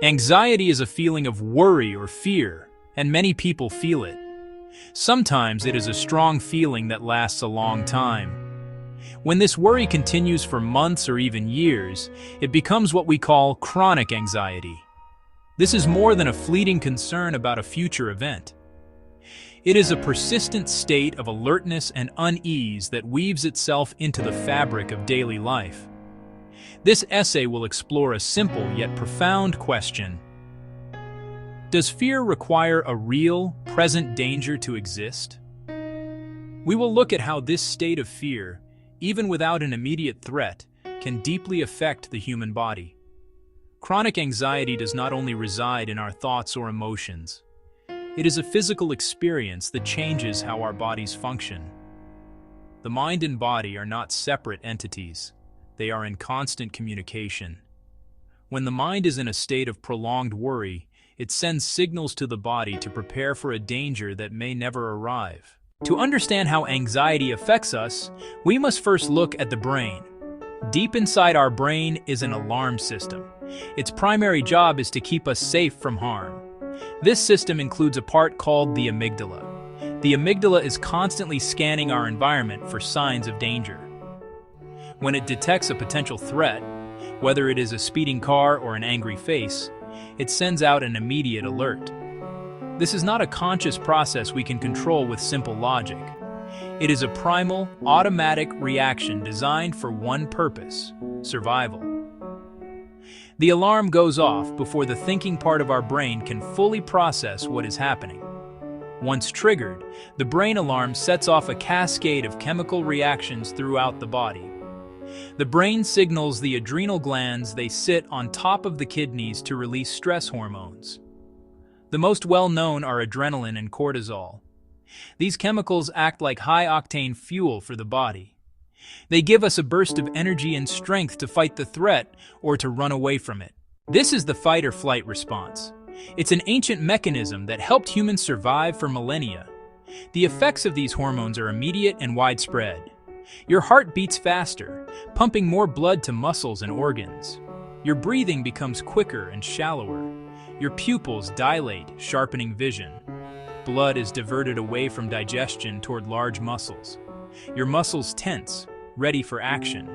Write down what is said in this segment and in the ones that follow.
Anxiety is a feeling of worry or fear, and many people feel it. Sometimes it is a strong feeling that lasts a long time. When this worry continues for months or even years, it becomes what we call chronic anxiety. This is more than a fleeting concern about a future event. It is a persistent state of alertness and unease that weaves itself into the fabric of daily life. This essay will explore a simple yet profound question. Does fear require a real, present danger to exist? We will look at how this state of fear, even without an immediate threat, can deeply affect the human body. Chronic anxiety does not only reside in our thoughts or emotions. It is a physical experience that changes how our bodies function. The mind and body are not separate entities. They are in constant communication. When the mind is in a state of prolonged worry, it sends signals to the body to prepare for a danger that may never arrive. To understand how anxiety affects us, we must first look at the brain. Deep inside our brain is an alarm system. Its primary job is to keep us safe from harm. This system includes a part called the amygdala. The amygdala is constantly scanning our environment for signs of danger. When it detects a potential threat, whether it is a speeding car or an angry face, it sends out an immediate alert. This is not a conscious process we can control with simple logic. It is a primal, automatic reaction designed for one purpose: survival. The alarm goes off before the thinking part of our brain can fully process what is happening. Once triggered, the brain alarm sets off a cascade of chemical reactions throughout the body. The brain signals the adrenal glands they sit on top of the kidneys to release stress hormones. The most well-known are adrenaline and cortisol. These chemicals act like high-octane fuel for the body. They give us a burst of energy and strength to fight the threat or to run away from it. This is the fight-or-flight response. It's an ancient mechanism that helped humans survive for millennia. The effects of these hormones are immediate and widespread. Your heart beats faster, pumping more blood to muscles and organs. Your breathing becomes quicker and shallower. Your pupils dilate, sharpening vision. Blood is diverted away from digestion toward large muscles. Your muscles tense, ready for action.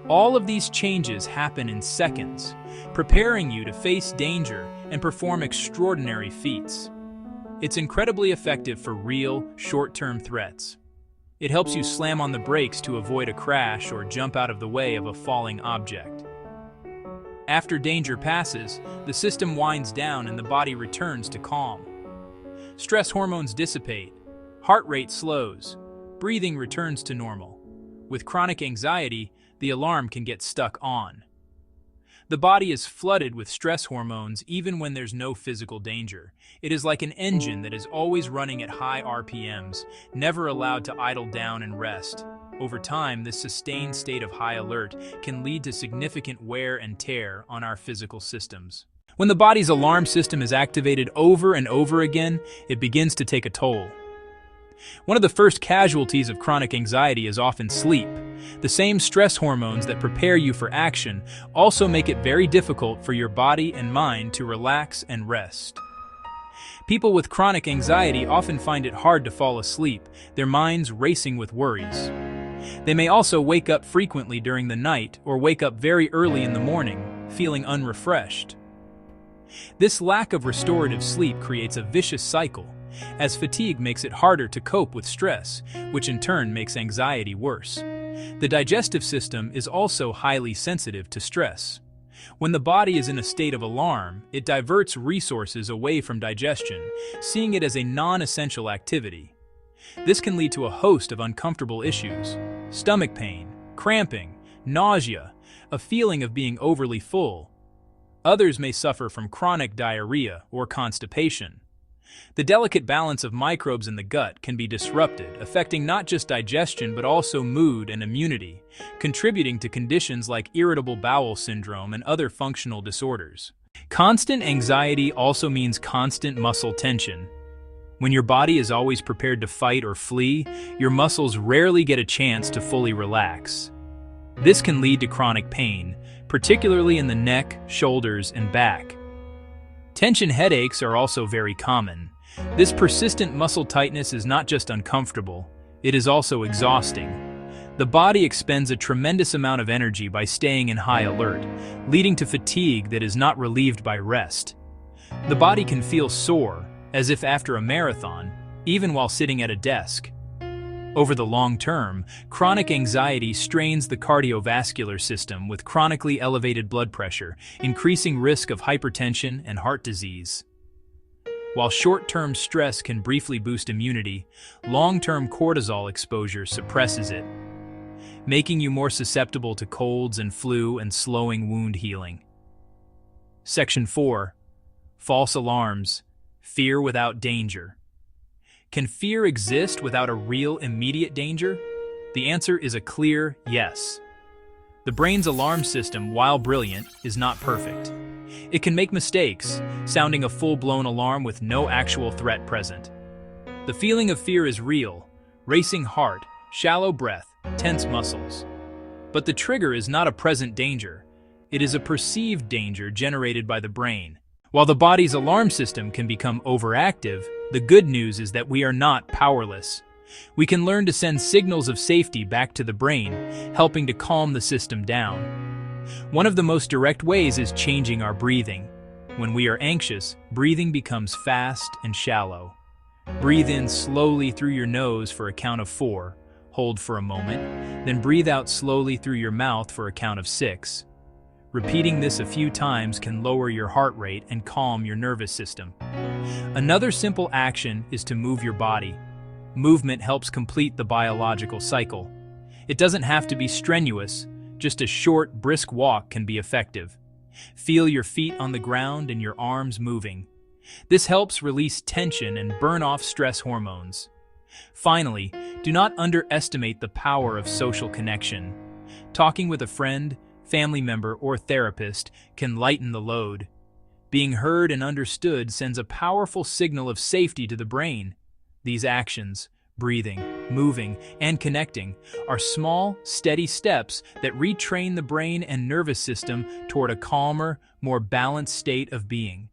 All of these changes happen in seconds, preparing you to face danger and perform extraordinary feats. It's incredibly effective for real, short-term threats. It helps you slam on the brakes to avoid a crash or jump out of the way of a falling object. After danger passes, the system winds down and the body returns to calm. Stress hormones dissipate, heart rate slows, breathing returns to normal. With chronic anxiety, the alarm can get stuck on. The body is flooded with stress hormones even when there's no physical danger. It is like an engine that is always running at high RPMs, never allowed to idle down and rest. Over time, this sustained state of high alert can lead to significant wear and tear on our physical systems. When the body's alarm system is activated over and over again, it begins to take a toll. One of the first casualties of chronic anxiety is often sleep. The same stress hormones that prepare you for action also make it very difficult for your body and mind to relax and rest. People with chronic anxiety often find it hard to fall asleep, their minds racing with worries. They may also wake up frequently during the night or wake up very early in the morning, feeling unrefreshed. This lack of restorative sleep creates a vicious cycle, as fatigue makes it harder to cope with stress, which in turn makes anxiety worse. The digestive system is also highly sensitive to stress. When the body is in a state of alarm, it diverts resources away from digestion, seeing it as a non-essential activity. This can lead to a host of uncomfortable issues: stomach pain, cramping, nausea, a feeling of being overly full. Others may suffer from chronic diarrhea or constipation. The delicate balance of microbes in the gut can be disrupted, affecting not just digestion but also mood and immunity, contributing to conditions like irritable bowel syndrome and other functional disorders. Constant anxiety also means constant muscle tension. When your body is always prepared to fight or flee, your muscles rarely get a chance to fully relax. This can lead to chronic pain, particularly in the neck, shoulders, and back. Tension headaches are also very common. This persistent muscle tightness is not just uncomfortable, it is also exhausting. The body expends a tremendous amount of energy by staying in high alert, leading to fatigue that is not relieved by rest. The body can feel sore, as if after a marathon, even while sitting at a desk. Over the long term, chronic anxiety strains the cardiovascular system with chronically elevated blood pressure, increasing risk of hypertension and heart disease. While short-term stress can briefly boost immunity, long-term cortisol exposure suppresses it, making you more susceptible to colds and flu and slowing wound healing. Section 4. False alarms. Fear without danger. Can fear exist without a real immediate danger? The answer is a clear yes. The brain's alarm system, while brilliant, is not perfect. It can make mistakes, sounding a full-blown alarm with no actual threat present. The feeling of fear is real: racing heart, shallow breath, tense muscles. But the trigger is not a present danger. It is a perceived danger generated by the brain. While the body's alarm system can become overactive, the good news is that we are not powerless. We can learn to send signals of safety back to the brain, helping to calm the system down. One of the most direct ways is changing our breathing. When we are anxious, breathing becomes fast and shallow. Breathe in slowly through your nose for a count of 4. Hold for a moment, then breathe out slowly through your mouth for a count of 6. Repeating this a few times can lower your heart rate and calm your nervous system. Another simple action is to move your body. Movement helps complete the biological cycle. It doesn't have to be strenuous, just a short, brisk walk can be effective. Feel your feet on the ground and your arms moving. This helps release tension and burn off stress hormones. Finally, do not underestimate the power of social connection. Talking with a friend, family member, or therapist can lighten the load. Being heard and understood sends a powerful signal of safety to the brain. These actions, breathing, moving, and connecting, are small, steady steps that retrain the brain and nervous system toward a calmer, more balanced state of being.